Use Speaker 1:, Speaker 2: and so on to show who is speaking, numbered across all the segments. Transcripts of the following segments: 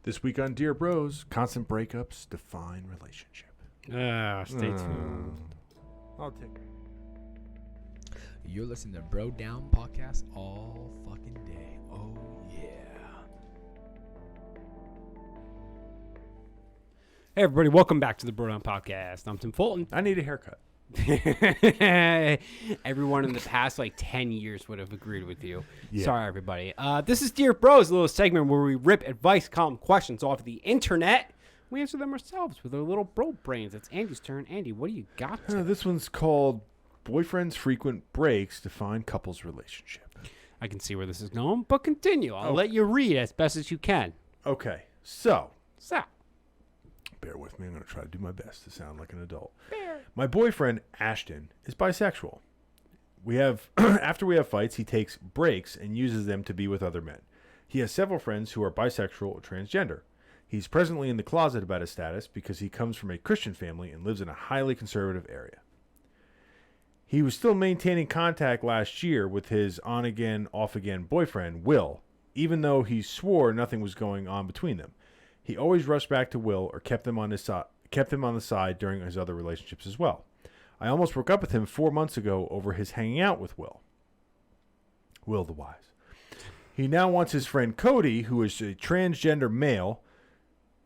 Speaker 1: This week on Dear Bros, constant breakups define relationship.
Speaker 2: Stay tuned.
Speaker 1: I'll take it.
Speaker 3: You're listening to Bro Down Podcast all fucking day. Oh, yeah.
Speaker 2: Hey, everybody. Welcome back to the Bro Down Podcast. I'm Tim Fulton.
Speaker 1: I need a haircut.
Speaker 2: Everyone in the past, 10 years would have agreed with you.
Speaker 1: Yeah.
Speaker 2: Sorry, everybody. This is Dear Bros, a little segment where we rip advice column questions off the internet. We answer them ourselves with our little bro brains. It's Andy's turn. Andy, what do you got?
Speaker 1: This one's called Boyfriend's Frequent Breaks Define Couples Relationship.
Speaker 2: I can see where this is going, but continue. I'll let you read as best as you can.
Speaker 1: Okay, so
Speaker 2: So,
Speaker 1: bear with me. I'm going to try to do my best to sound like an adult. My boyfriend, Ashton, is bisexual. After we have fights, he takes breaks and uses them to be with other men. He has several friends who are bisexual or transgender. He's presently in the closet about his status because he comes from a Christian family and lives in a highly conservative area. He was still maintaining contact last year with his on-again, off-again boyfriend, Will, even though he swore nothing was going on between them. He always rushed back to Will or kept him on the side during his other relationships as well. I almost broke up with him 4 months ago over his hanging out with Will. Will the Wise. He now wants his friend Cody, who is a transgender male,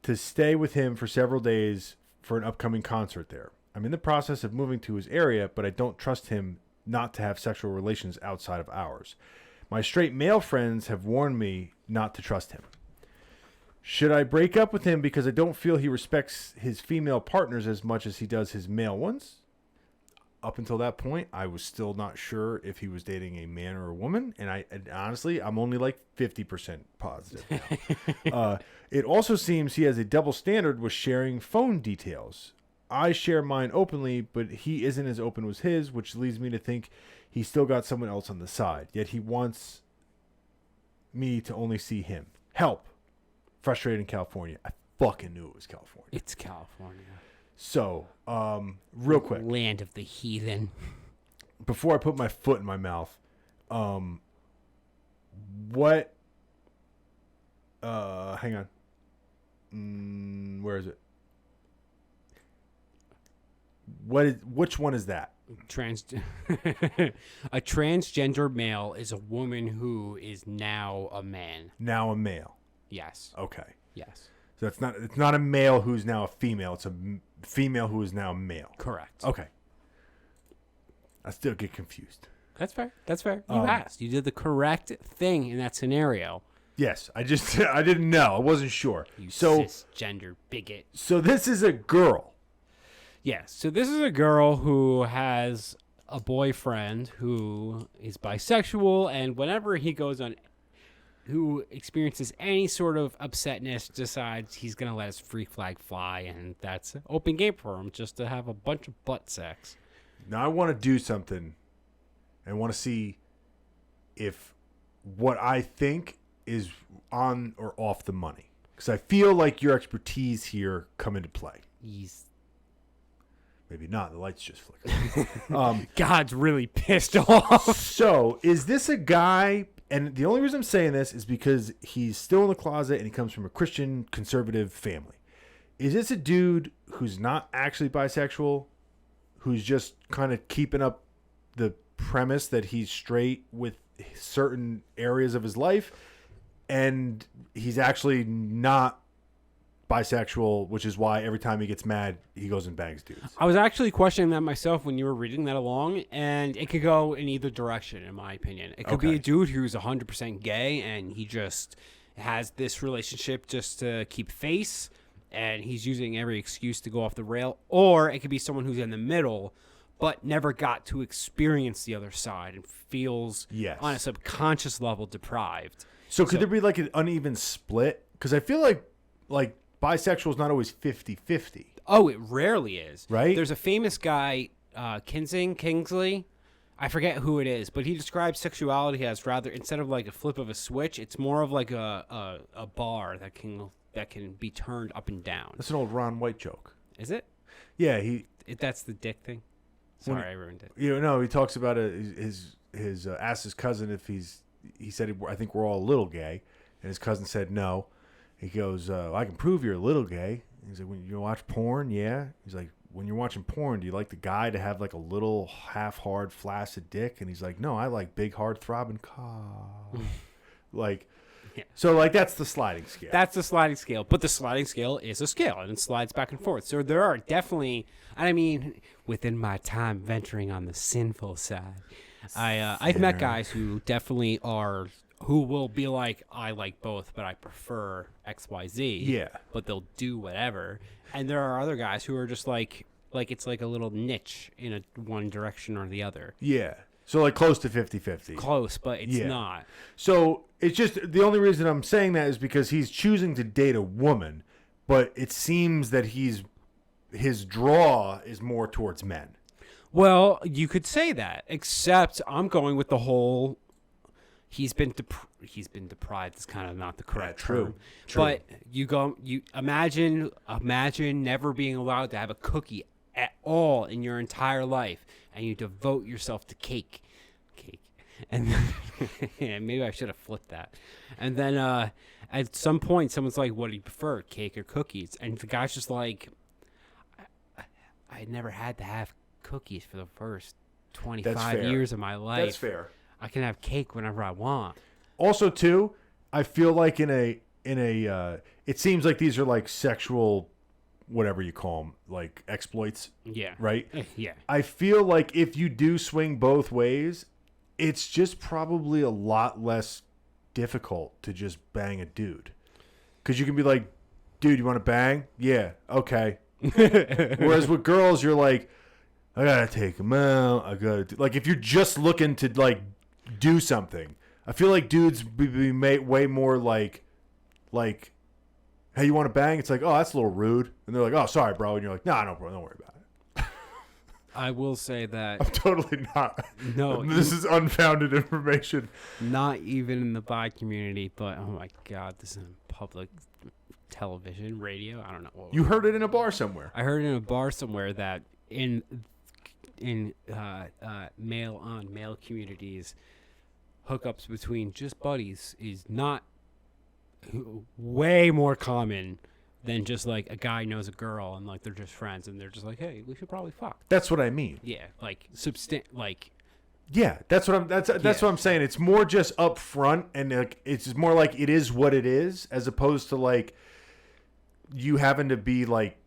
Speaker 1: to stay with him for several days for an upcoming concert there. I'm in the process of moving to his area, but I don't trust him not to have sexual relations outside of ours. My straight male friends have warned me not to trust him. Should I break up with him because I don't feel he respects his female partners as much as he does his male ones? Up until that point, I was still not sure if he was dating a man or a woman, and honestly, I'm only 50% positive now. It also seems he has a double standard with sharing phone details. I share mine openly, but he isn't as open with his, which leads me to think he's still got someone else on the side, yet he wants me to only see him. Help. Frustrated in California. I fucking knew it was California.
Speaker 2: it's California.
Speaker 1: So, real quick,
Speaker 2: Land of the heathen.
Speaker 1: before I put my foot in my mouth, hang on. Where is it? Which one is that?
Speaker 2: A transgender male is a woman who is now a man.
Speaker 1: Now a male.
Speaker 2: Yes.
Speaker 1: Okay.
Speaker 2: Yes.
Speaker 1: So it's not a male who's now a female. It's a female who is now a male.
Speaker 2: Correct.
Speaker 1: Okay. I still get confused.
Speaker 2: That's fair. That's fair. You asked. You did the correct thing in that scenario.
Speaker 1: Yes, I didn't know. I wasn't sure.
Speaker 2: You
Speaker 1: So
Speaker 2: cisgender bigot.
Speaker 1: so this is a girl.
Speaker 2: Yes. So this is a girl who has a boyfriend who is bisexual, and whenever he goes on, who experiences any sort of upsetness, decides he's going to let his freak flag fly, and that's open game for him, just to have a bunch of butt sex.
Speaker 1: Now I want to do something and want to see if what I think is on or off the money. Because I feel like your expertise here come into play.
Speaker 2: He's
Speaker 1: Maybe not. The lights just flickered.
Speaker 2: God's really pissed off.
Speaker 1: So is this a guy... And the only reason I'm saying this is because he's still in the closet and he comes from a Christian conservative family. Is this a dude who's not actually bisexual, who's just kind of keeping up the premise that he's straight with certain areas of his life, and he's actually not bisexual, which is why every time he gets mad, he goes and bangs dudes?
Speaker 2: I was actually questioning that myself when you were reading that along, and it could go in either direction, in my opinion. It could be a dude who's 100% gay, and he just has this relationship just to keep face, and he's using every excuse to go off the rail. Or it could be someone who's in the middle, but never got to experience the other side and feels, on a subconscious level, deprived.
Speaker 1: So could there be an uneven split? Because I feel like bisexual is not always 50-50.
Speaker 2: Oh, it rarely is.
Speaker 1: Right?
Speaker 2: There's a famous guy, Kingsley. I forget who it is, but he describes sexuality as rather, instead of a flip of a switch, it's more of a bar that can be turned up and down.
Speaker 1: That's an old Ron White joke.
Speaker 2: Is it?
Speaker 1: Yeah,
Speaker 2: That's the dick thing. Sorry, I ruined it.
Speaker 1: He talks about asked his cousin if he said, I think we're all a little gay, and his cousin said no. He goes, I can prove you're a little gay. He's like, when you watch porn, yeah. He's like, when you're watching porn, do you like the guy to have like a little half-hard, flaccid dick? And he's like, no, I like big, hard, throbbing cock. Like, yeah. So like that's the sliding scale.
Speaker 2: That's the sliding scale. But the sliding scale is a scale, and it slides back and forth. So there are definitely, I mean, within my time venturing on the sinful side, I've met guys who definitely are, who will be like, I like both, but I prefer XYZ.
Speaker 1: Yeah.
Speaker 2: But they'll do whatever. And there are other guys who are just like it's like a little niche in a one direction or the other.
Speaker 1: Yeah. So like close to 50-50.
Speaker 2: Close, but it's not.
Speaker 1: So it's just, the only reason I'm saying that is because he's choosing to date a woman, but it seems that his draw is more towards men.
Speaker 2: Well, you could say that, except I'm going with the whole he's been deprived is kind of not the correct term. True. But you imagine never being allowed to have a cookie at all in your entire life, and you devote yourself to cake, and then, maybe I should have flipped that. And then at some point, someone's like, "What do you prefer, cake or cookies?" And the guy's just like, "I never had to have cookies for the first 25 years of my life.
Speaker 1: That's fair.
Speaker 2: I can have cake whenever I want."
Speaker 1: Also, too, I feel like in a it seems like these are like sexual, whatever you call them, like exploits.
Speaker 2: Yeah.
Speaker 1: Right?
Speaker 2: Yeah.
Speaker 1: I feel like if you do swing both ways, it's just probably a lot less difficult to just bang a dude. Because you can be like, dude, you want to bang? Yeah. Okay. Whereas with girls, you're like, I got to take them out. I got to, like, if you're just looking to, like, do something, I feel like dudes be way more like, hey, you want to bang? It's like, oh, that's a little rude. And they're like, oh, sorry, bro. And you're like, no, bro, don't worry about it.
Speaker 2: I will say that.
Speaker 1: I'm totally not.
Speaker 2: No.
Speaker 1: This is unfounded information.
Speaker 2: Not even in the bi community, but, oh, my God, this is in public television, radio. I don't know.
Speaker 1: You heard it in a bar somewhere.
Speaker 2: I heard it in a bar somewhere that in male on male communities, hookups between just buddies is not way more common than just like a guy knows a girl and like they're just friends and they're just like, hey, we should probably fuck.
Speaker 1: That's what I mean.
Speaker 2: Yeah, like
Speaker 1: yeah, that's what I'm saying. It's more just up front, and like it's more like it is what it is, as opposed to like you having to be like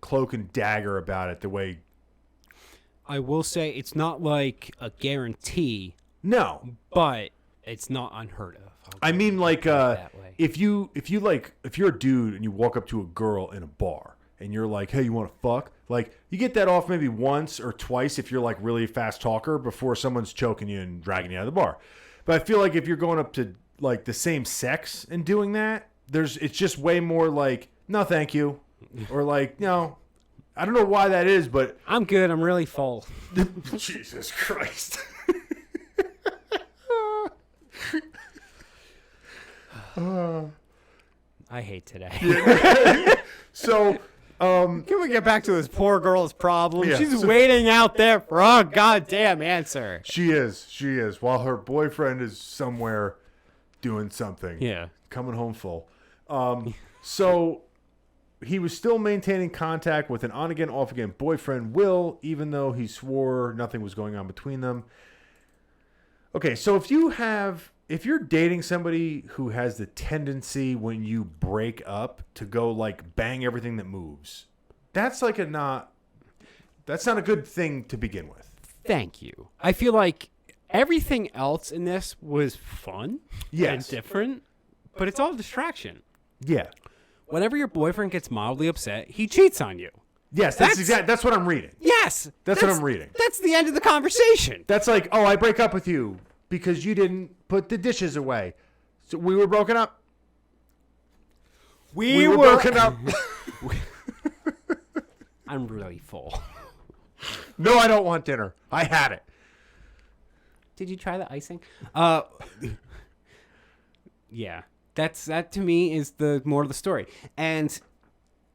Speaker 1: cloak and dagger about it the way.
Speaker 2: I will say it's not like a guarantee.
Speaker 1: No,
Speaker 2: but it's not unheard of.
Speaker 1: I mean, like if you're a dude and you walk up to a girl in a bar and you're like, hey, you want to fuck? Like, you get that off maybe once or twice if you're like really a fast talker before someone's choking you and dragging you out of the bar. But I feel like if you're going up to like the same sex and doing that, it's just way more like, no, thank you, or like, no. I don't know why that is, but
Speaker 2: I'm good. I'm really full.
Speaker 1: Jesus Christ.
Speaker 2: I hate today.
Speaker 1: Yeah. So,
Speaker 2: can we get back to this poor girl's problem?
Speaker 1: Yeah,
Speaker 2: She's waiting out there for a goddamn answer.
Speaker 1: She is. While her boyfriend is somewhere doing something.
Speaker 2: Yeah.
Speaker 1: Coming home full. So he was still maintaining contact with an on-again, off-again boyfriend, Will, even though he swore nothing was going on between them. Okay, so if you're dating somebody who has the tendency when you break up to go like bang everything that moves, that's not a good thing to begin with.
Speaker 2: Thank you. I feel like everything else in this was fun and different, but it's all distraction.
Speaker 1: Yeah.
Speaker 2: Whenever your boyfriend gets mildly upset, he cheats on you.
Speaker 1: Yes, that's what I'm reading.
Speaker 2: Yes.
Speaker 1: That's what I'm reading.
Speaker 2: That's the end of the conversation.
Speaker 1: That's like, oh, I break up with you because you didn't put the dishes away. So we were broken up. We were broken up.
Speaker 2: I'm really full.
Speaker 1: No, I don't want dinner. I had it.
Speaker 2: Did you try the icing? Yeah. That to me is the more of the story. And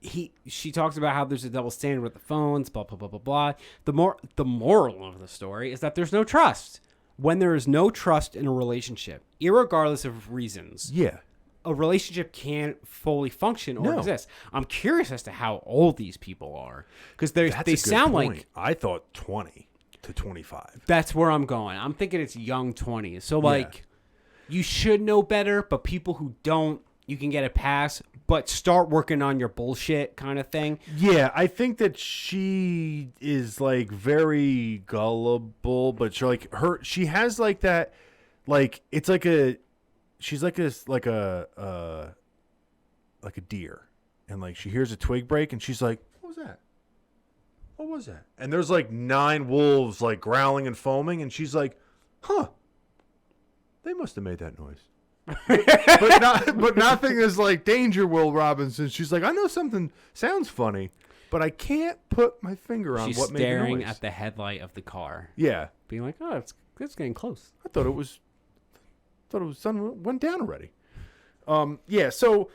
Speaker 2: she talks about how there's a double standard with the phones, blah blah blah blah blah. The moral of the story is that there's no trust. When there is no trust in a relationship, irregardless of reasons.
Speaker 1: Yeah.
Speaker 2: a relationship can't fully function or
Speaker 1: No.
Speaker 2: exist. I'm curious as to how old these people are, because they
Speaker 1: That's a good
Speaker 2: sound
Speaker 1: point.
Speaker 2: like.
Speaker 1: I thought 20 to 25.
Speaker 2: That's where I'm going. I'm thinking it's young 20s. So like, you should know better, but people who don't, you can get a pass. But start working on your bullshit kind of thing.
Speaker 1: Yeah, I think that she is like very gullible, but she has like that, like it's like she's like this like a deer, and like she hears a twig break and she's like, what was that? What was that? And there's like 9 wolves like growling and foaming, and she's like, huh, they must have made that noise. but nothing is like danger, Will Robinson. She's like, I know something sounds funny, but I can't put my finger on
Speaker 2: She's
Speaker 1: what made the
Speaker 2: staring
Speaker 1: noise.
Speaker 2: at the headlight of the car,
Speaker 1: Yeah,
Speaker 2: being like, "Oh, it's getting close."
Speaker 1: I thought it was sun went down already. Yeah. So,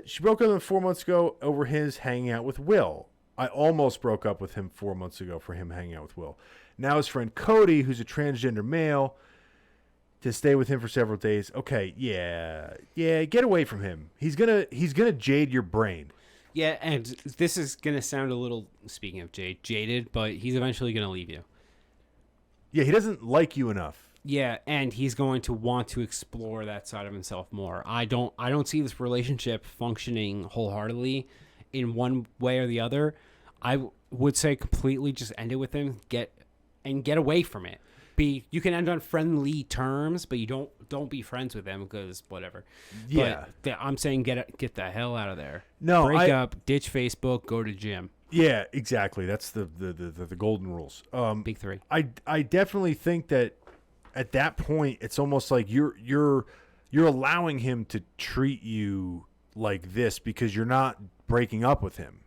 Speaker 1: she broke up with him 4 months ago over his hanging out with Will. I almost broke up with him 4 months ago for him hanging out with Will. Now his friend Cody, who's a transgender male, to stay with him for several days. Okay, yeah, get away from him. He's gonna jade your brain.
Speaker 2: Yeah, and this is gonna sound a little, speaking of jaded, but he's eventually gonna leave you.
Speaker 1: Yeah, he doesn't like you enough.
Speaker 2: Yeah, and he's going to want to explore that side of himself more. I don't see this relationship functioning wholeheartedly in one way or the other. I would say completely just end it with him. Get away from it. You can end on friendly terms, but you don't be friends with them because whatever.
Speaker 1: Yeah,
Speaker 2: but I'm saying get the hell out of there.
Speaker 1: No,
Speaker 2: break up, ditch Facebook, go to gym.
Speaker 1: Yeah, exactly. That's the golden rules.
Speaker 2: Big 3.
Speaker 1: I definitely think that at that point it's almost like you're allowing him to treat you like this because you're not breaking up with him.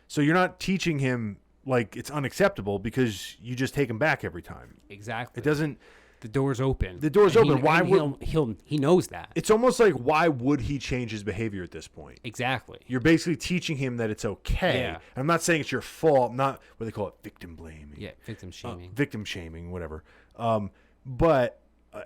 Speaker 1: So you're not teaching him like it's unacceptable because you just take him back every time.
Speaker 2: Exactly.
Speaker 1: It doesn't.
Speaker 2: The door's open.
Speaker 1: The door's open. Why would
Speaker 2: he knows that?
Speaker 1: It's almost like why would he change his behavior at this point?
Speaker 2: Exactly.
Speaker 1: You're basically teaching him that it's okay.
Speaker 2: Yeah.
Speaker 1: And I'm not saying it's your fault. I'm not what they call it, victim blaming.
Speaker 2: Yeah, victim shaming.
Speaker 1: Victim shaming, whatever. But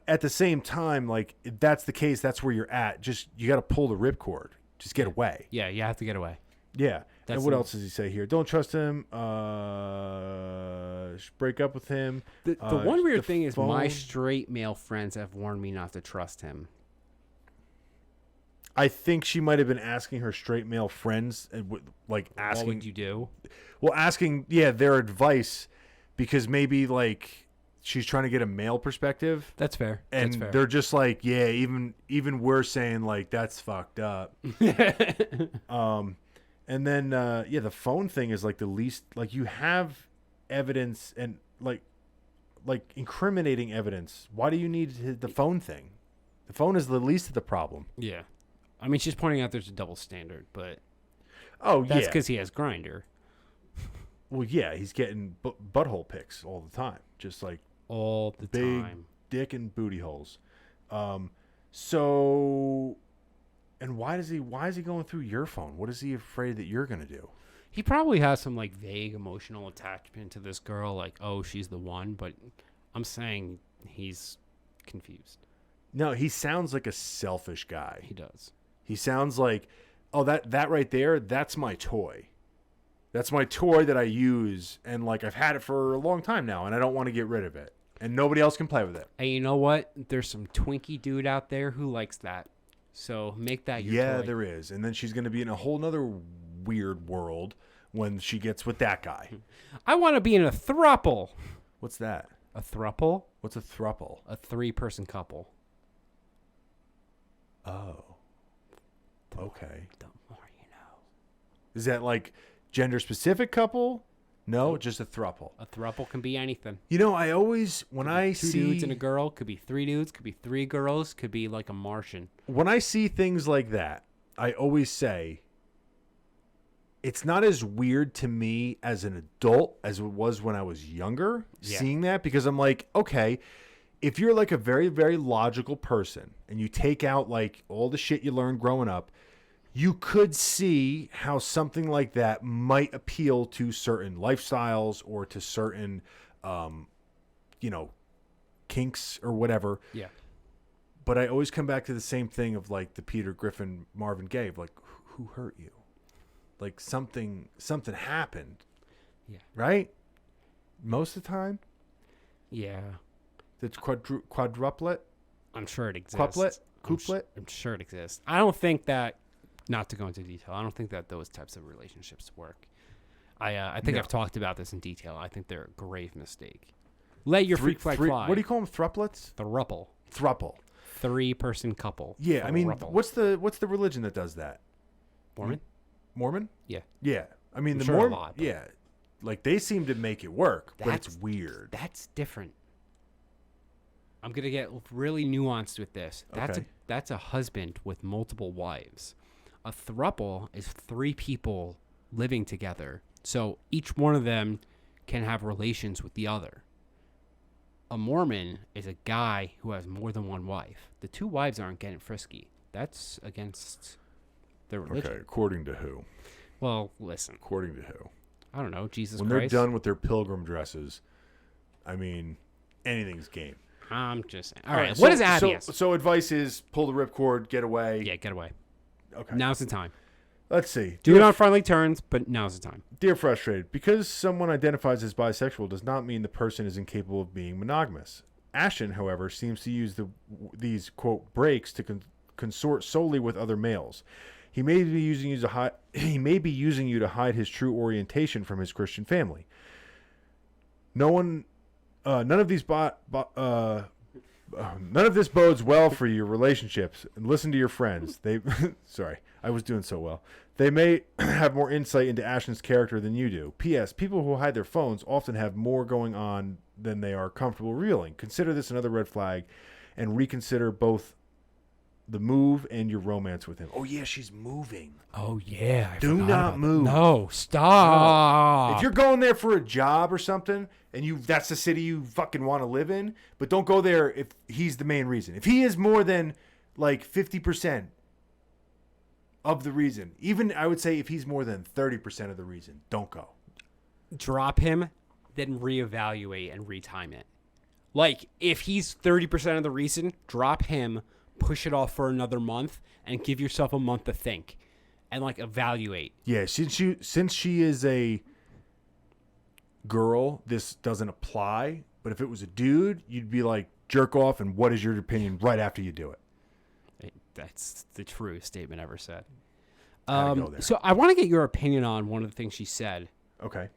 Speaker 1: at the same time, like if that's the case, that's where you're at. Just you got to pull the ripcord. Just get away.
Speaker 2: Yeah, you have to get away.
Speaker 1: Yeah.
Speaker 2: That's
Speaker 1: and what else does he say here? Don't trust him. Break up with him.
Speaker 2: The one weird thing is
Speaker 1: phone.
Speaker 2: my straight male friends have warned me not to trust him.
Speaker 1: I think she might have been asking her straight male friends, like asking.
Speaker 2: What would you do?
Speaker 1: Well, asking, their advice, because maybe like she's trying to get a male perspective.
Speaker 2: That's fair.
Speaker 1: And
Speaker 2: That's fair.
Speaker 1: they're just like, yeah, even we're saying like that's fucked up. And then the phone thing is like the least, like you have evidence and like incriminating evidence. Why do you need the phone thing? The phone is the least of the problem.
Speaker 2: Yeah. I mean, she's pointing out there's a double standard, but
Speaker 1: that's
Speaker 2: that's because he has Grindr.
Speaker 1: Well, yeah, he's getting butthole pics all the time, just like
Speaker 2: all the
Speaker 1: big
Speaker 2: time.
Speaker 1: Dick and booty holes. So, and why is he going through your phone? What is he afraid that you're gonna do?
Speaker 2: He probably has some like vague emotional attachment to this girl, like, oh, she's the one. But I'm saying he's confused.
Speaker 1: No, he sounds like a selfish guy.
Speaker 2: He does.
Speaker 1: He sounds like, oh, that right there, that's my toy. That's my toy that I use, and like I've had it for a long time now, and I don't want to get rid of it, and nobody else can play with it.
Speaker 2: And you know what? There's some Twinkie dude out there who likes that. So make that your toy.
Speaker 1: There is. And then she's going to be in a whole nother weird world when she gets with that guy.
Speaker 2: I want to be in a throuple.
Speaker 1: What's that?
Speaker 2: A throuple?
Speaker 1: What's a throuple?
Speaker 2: A 3-person couple.
Speaker 1: Oh. Okay.
Speaker 2: The more you know.
Speaker 1: Is that like gender specific couple? No, just a throuple.
Speaker 2: A throuple can be anything.
Speaker 1: You know, I always, when I
Speaker 2: Two
Speaker 1: see...
Speaker 2: dudes and a girl, could be 3 dudes, could be 3 girls, could be like a Martian.
Speaker 1: When I see things like that, I always say, it's not as weird to me as an adult as it was when I was younger, seeing that, because I'm like, okay, if you're like a very, very logical person and you take out like all the shit you learned growing up, you could see how something like that might appeal to certain lifestyles or to certain, kinks or whatever.
Speaker 2: Yeah.
Speaker 1: But I always come back to the same thing of like the Peter Griffin, Marvin Gaye, of like, who hurt you? Like something happened.
Speaker 2: Yeah.
Speaker 1: Right? Most of the time?
Speaker 2: Yeah.
Speaker 1: The quadruplet?
Speaker 2: I'm sure it exists.
Speaker 1: Couplet?
Speaker 2: I'm sure it exists. I don't think that, not to go into detail, I don't think that those types of relationships work. I think I've talked about this in detail. I think they're a grave mistake. Let your freak flag fly.
Speaker 1: What do you call them? Thruplets?
Speaker 2: Thruple. 3-person couple.
Speaker 1: Yeah, I mean, what's the religion that does that? Mormon?
Speaker 2: Yeah.
Speaker 1: Yeah. I mean, the
Speaker 2: sure
Speaker 1: Mormon.
Speaker 2: A lot,
Speaker 1: yeah. Like they seem to make it work, but it's weird.
Speaker 2: That's different. I'm gonna get really nuanced with this. That's a husband with multiple wives. A throuple is 3 people living together, so each one of them can have relations with the other. A Mormon is a guy who has more than one wife. The 2 wives aren't getting frisky. That's against their religion.
Speaker 1: Okay, according to who?
Speaker 2: Well, listen.
Speaker 1: According to who?
Speaker 2: I don't know. Jesus
Speaker 1: Christ. When they're done with their pilgrim dresses, I mean, anything's game.
Speaker 2: I'm just saying. All right. What is Abby?
Speaker 1: So advice is pull the ripcord, get away.
Speaker 2: Yeah, get away.
Speaker 1: Okay.
Speaker 2: Now's the time.
Speaker 1: Let's see.
Speaker 2: Do it on friendly terms, but now's the time.
Speaker 1: Dear Frustrated, because someone identifies as bisexual does not mean the person is incapable of being monogamous. Ashton, however, seems to use these, quote, breaks to consort solely with other males. He may be using you to hide his true orientation from his Christian family. None of this bodes well for your relationships. And listen to your friends. Sorry, I was doing so well. They may have more insight into Ashton's character than you do. P.S. People who hide their phones often have more going on than they are comfortable revealing. Consider this another red flag, and reconsider both the move and your romance with him. Oh yeah, she's moving.
Speaker 2: Oh yeah.
Speaker 1: Do not move.
Speaker 2: No, stop.
Speaker 1: No. If you're going there for a job or something, and that's the city you fucking want to live in, but don't go there if he's the main reason. If he is more than like 50% of the reason, even I would say if he's more than 30% of the reason, don't go.
Speaker 2: Drop him, then reevaluate and retime it. Like if he's 30% of the reason, drop him. Push it off for another month and give yourself a month to think and like evaluate.
Speaker 1: Yeah, since she is a girl, this doesn't apply. But if it was a dude, you'd be like, jerk off, and what is your opinion right after you do it?
Speaker 2: That's the truest statement ever said.
Speaker 1: So
Speaker 2: I want to get your opinion on one of the things she said.
Speaker 1: Okay.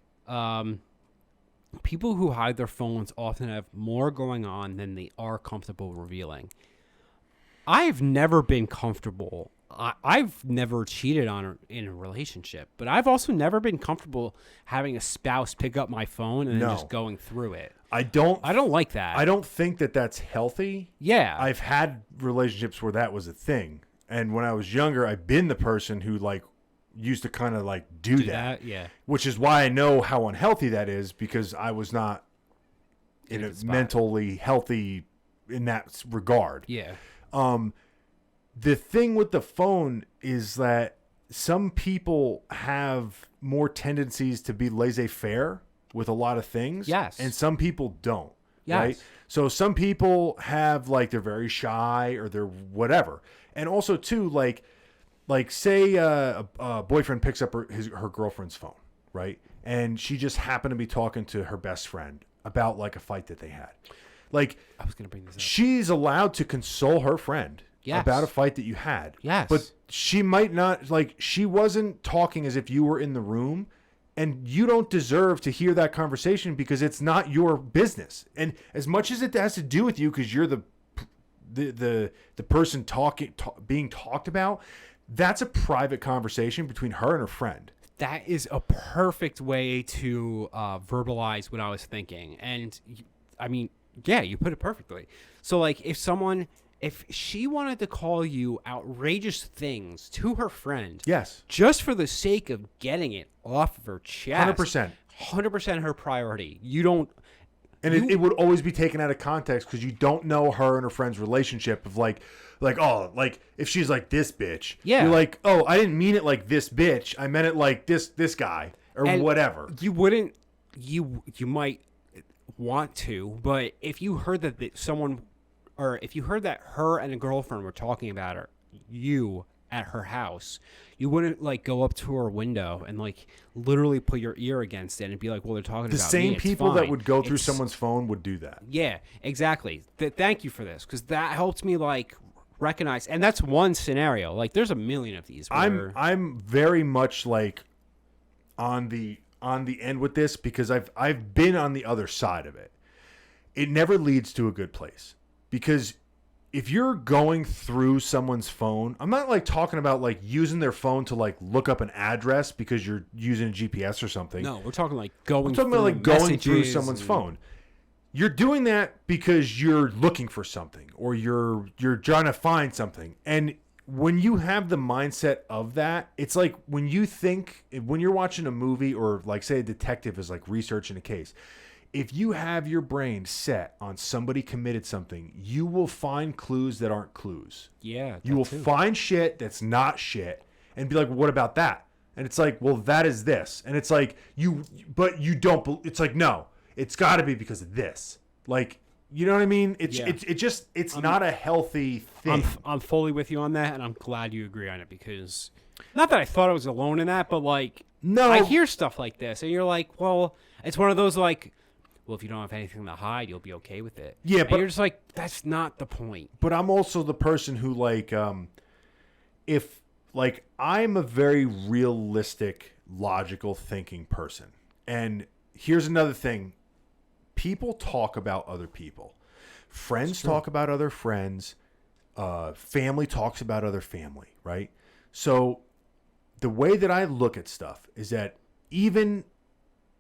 Speaker 2: People who hide their phones often have more going on than they are comfortable revealing. I've never been comfortable. I've never cheated in a relationship, but I've also never been comfortable having a spouse pick up my phone and then just going through it.
Speaker 1: I don't
Speaker 2: like that.
Speaker 1: I don't think that that's healthy.
Speaker 2: Yeah.
Speaker 1: I've had relationships where that was a thing. And when I was younger, I've been the person who like used to kind of like do that.
Speaker 2: Yeah.
Speaker 1: Which is why I know how unhealthy that is, because I was not in a mentally healthy in that regard.
Speaker 2: Yeah.
Speaker 1: The thing with the phone is that some people have more tendencies to be laissez-faire with a lot of things.
Speaker 2: Yes.
Speaker 1: And some people don't.
Speaker 2: Yes.
Speaker 1: Right? So some people have like, they're very shy or they're whatever. And also too, like say a boyfriend picks up her girlfriend's phone, right? And she just happened to be talking to her best friend about like a fight that they had. Like,
Speaker 2: I was going to bring this up.
Speaker 1: She's allowed to console her friend about a fight that you had.
Speaker 2: Yes.
Speaker 1: But she might not, like, she wasn't talking as if you were in the room, and you don't deserve to hear that conversation because it's not your business. And as much as it has to do with you because you're the person being talked about, that's a private conversation between her and her friend.
Speaker 2: That is a perfect way to verbalize what I was thinking. And, I mean... Yeah, you put it perfectly. So, like, if she wanted to call you outrageous things to her friend,
Speaker 1: yes,
Speaker 2: just for the sake of getting it off of her chest, 100% her priority. You don't,
Speaker 1: and it would always be taken out of context because you don't know her and her friend's relationship of like if she's like this bitch,
Speaker 2: yeah,
Speaker 1: you're like, oh, I didn't mean it like this bitch, I meant it like this guy or whatever.
Speaker 2: You wouldn't, you might want to, but if you heard that someone or if you heard that her and a girlfriend were talking about you at her house, you wouldn't like go up to her window and like literally put your ear against it and be like, well, they're talking
Speaker 1: The
Speaker 2: about
Speaker 1: same
Speaker 2: me. It's
Speaker 1: people
Speaker 2: fine.
Speaker 1: that would go through
Speaker 2: It's-
Speaker 1: someone's phone would do that.
Speaker 2: Yeah, exactly. Thank you for this, because that helps me like recognize, and that's one scenario. Like there's a million of these. Where,
Speaker 1: I'm very much like on the end with this, because I've been on the other side of it. It never leads to a good place, because if you're going through someone's phone, I'm not like talking about like using their phone to like look up an address because you're using a GPS or something.
Speaker 2: no, we're talking like going.
Speaker 1: I'm talking
Speaker 2: through
Speaker 1: about like going through
Speaker 2: messages
Speaker 1: someone's
Speaker 2: and-
Speaker 1: phone. You're doing that because you're looking for something, or you're trying to find something. And when you have the mindset of that, it's like when you're watching a movie, or like say a detective is like researching a case. If you have your brain set on somebody committed something, you will find clues that aren't clues.
Speaker 2: Yeah,
Speaker 1: You will
Speaker 2: that too.
Speaker 1: find shit that's not shit and be like, what about that? And it's like, well, that is this. And it's like, but you don't, it's like, no, it's got to be because of this. Like, you know what I mean? It's not a healthy thing.
Speaker 2: I'm fully with you on that, and I'm glad you agree on it, because not that I thought I was alone in that, but like,
Speaker 1: No.
Speaker 2: I hear stuff like this, and you're like, well, it's one of those like, well, if you don't have anything to hide, you'll be okay with it.
Speaker 1: Yeah,
Speaker 2: and
Speaker 1: but-
Speaker 2: you're just like, that's not the point.
Speaker 1: But I'm also the person who like, if like, I'm a very realistic, logical thinking person. And here's another thing. People talk about other people. Friends talk about other friends. Family talks about other family, right? So the way that I look at stuff is that even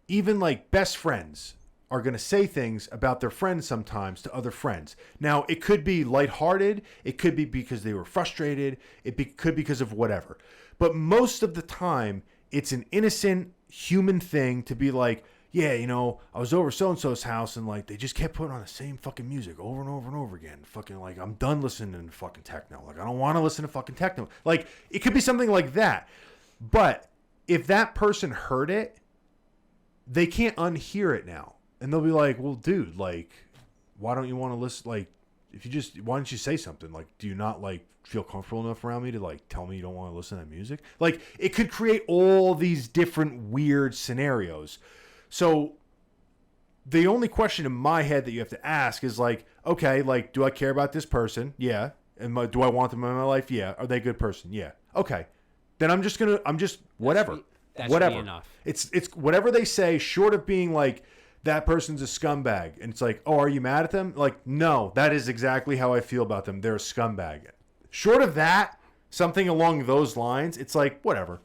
Speaker 1: like best friends are going to say things about their friends sometimes to other friends. Now, it could be lighthearted. It could be because they were frustrated. Could be because of whatever. But most of the time, it's an innocent human thing to be like, yeah, you know, I was over so-and-so's house and like they just kept putting on the same fucking music over and over and over again. Fucking like, I'm done listening to fucking techno. Like, I don't want to listen to fucking techno. Like, it could be something like that. But if that person heard it, they can't unhear it now. And they'll be like, well, dude, like, why don't you want to listen? Like, why don't you say something? Like, do you not like feel comfortable enough around me to like tell me you don't want to listen to that music? Like, it could create all these different weird scenarios. So the only question in my head that you have to ask is like, okay, like, do I care about this person? Yeah. And do I want them in my life? Yeah. Are they a good person? Yeah. Okay. Then I'm just whatever.
Speaker 2: That should
Speaker 1: whatever.
Speaker 2: be enough.
Speaker 1: It's whatever they say, short of being like, that person's a scumbag. And it's like, oh, are you mad at them? Like, no, that is exactly how I feel about them. They're a scumbag. Short of that, something along those lines, it's like, whatever.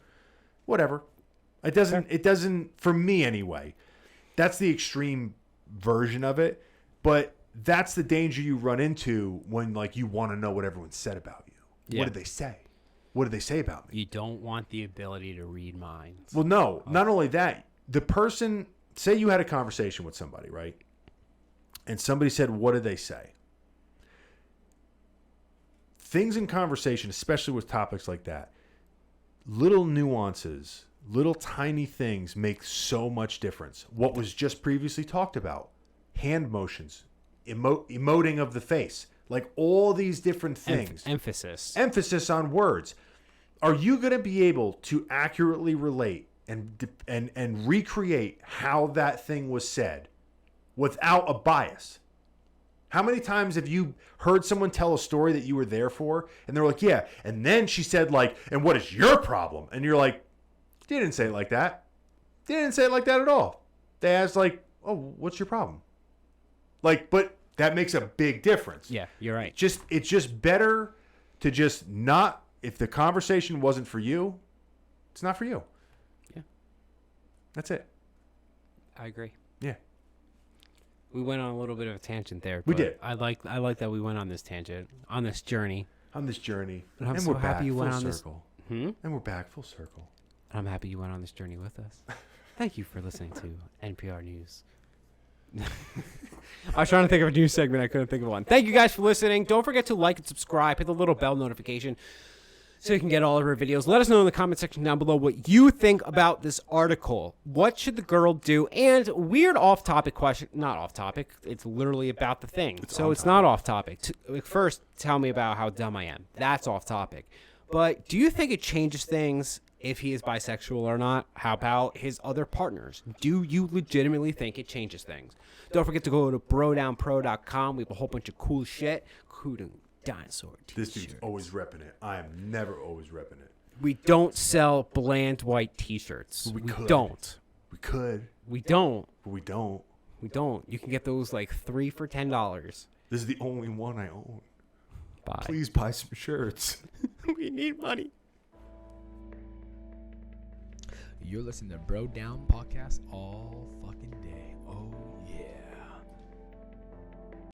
Speaker 1: It doesn't, for me anyway. That's the extreme version of it. But that's the danger you run into when like you want to know what everyone said about you.
Speaker 2: Yeah.
Speaker 1: What did they say? What did they say about me?
Speaker 2: You don't want the ability to read minds.
Speaker 1: Well, no, not only that, the person, say you had a conversation with somebody, right? And somebody said, what did they say? Things in conversation, especially with topics like that, little nuances, little tiny things make so much difference. What was just previously talked about, hand motions, emoting of the face, like all these different things. Emphasis on words. Are you going to be able to accurately relate and recreate how that thing was said without a bias? How many times have you heard someone tell a story that you were there for and they're like, yeah, and then she said like, and what is your problem? And you're like, they didn't say it like that. They didn't say it like that at all. They asked like, oh, what's your problem? Like, but that makes a big difference.
Speaker 2: Yeah, you're right.
Speaker 1: It's just better to just not, if the conversation wasn't for you, it's not for you.
Speaker 2: Yeah.
Speaker 1: That's it.
Speaker 2: I agree.
Speaker 1: Yeah.
Speaker 2: We went on a little bit of a tangent there.
Speaker 1: We
Speaker 2: but
Speaker 1: did.
Speaker 2: I like that we went on this tangent, on this journey.
Speaker 1: On this journey.
Speaker 2: And I'm
Speaker 1: and
Speaker 2: so
Speaker 1: we're
Speaker 2: happy
Speaker 1: back
Speaker 2: you went
Speaker 1: full
Speaker 2: on this-
Speaker 1: circle.
Speaker 2: Hmm?
Speaker 1: And we're back full circle.
Speaker 2: I'm happy you went on this journey with us. Thank you for listening to NPR News. I was trying to think of a news segment. I couldn't think of one. Thank you guys for listening. Don't forget to like and subscribe. Hit the little bell notification. so you can get all of her videos. Let us know in the comment section down below what you think about this article. What should the girl do? And weird off-topic question. Not off-topic. It's literally about the thing. So it's not off-topic. First, tell me about how dumb I am. That's off-topic. But do you think it changes things if he is bisexual or not? How about his other partners? Do you legitimately think it changes things? Don't forget to go to brodownpro.com. We have a whole bunch of cool shit, including dinosaur t-shirts.
Speaker 1: This dude's always repping it. I am never always repping it.
Speaker 2: We don't sell bland white t-shirts. We don't.
Speaker 1: We could.
Speaker 2: We don't.
Speaker 1: But we don't.
Speaker 2: We don't. You can get those like 3 for $10.
Speaker 1: This is the only one I own.
Speaker 2: Bye.
Speaker 1: Please buy some shirts.
Speaker 2: We need money.
Speaker 3: You're listening to Bro Down Podcast all fucking day.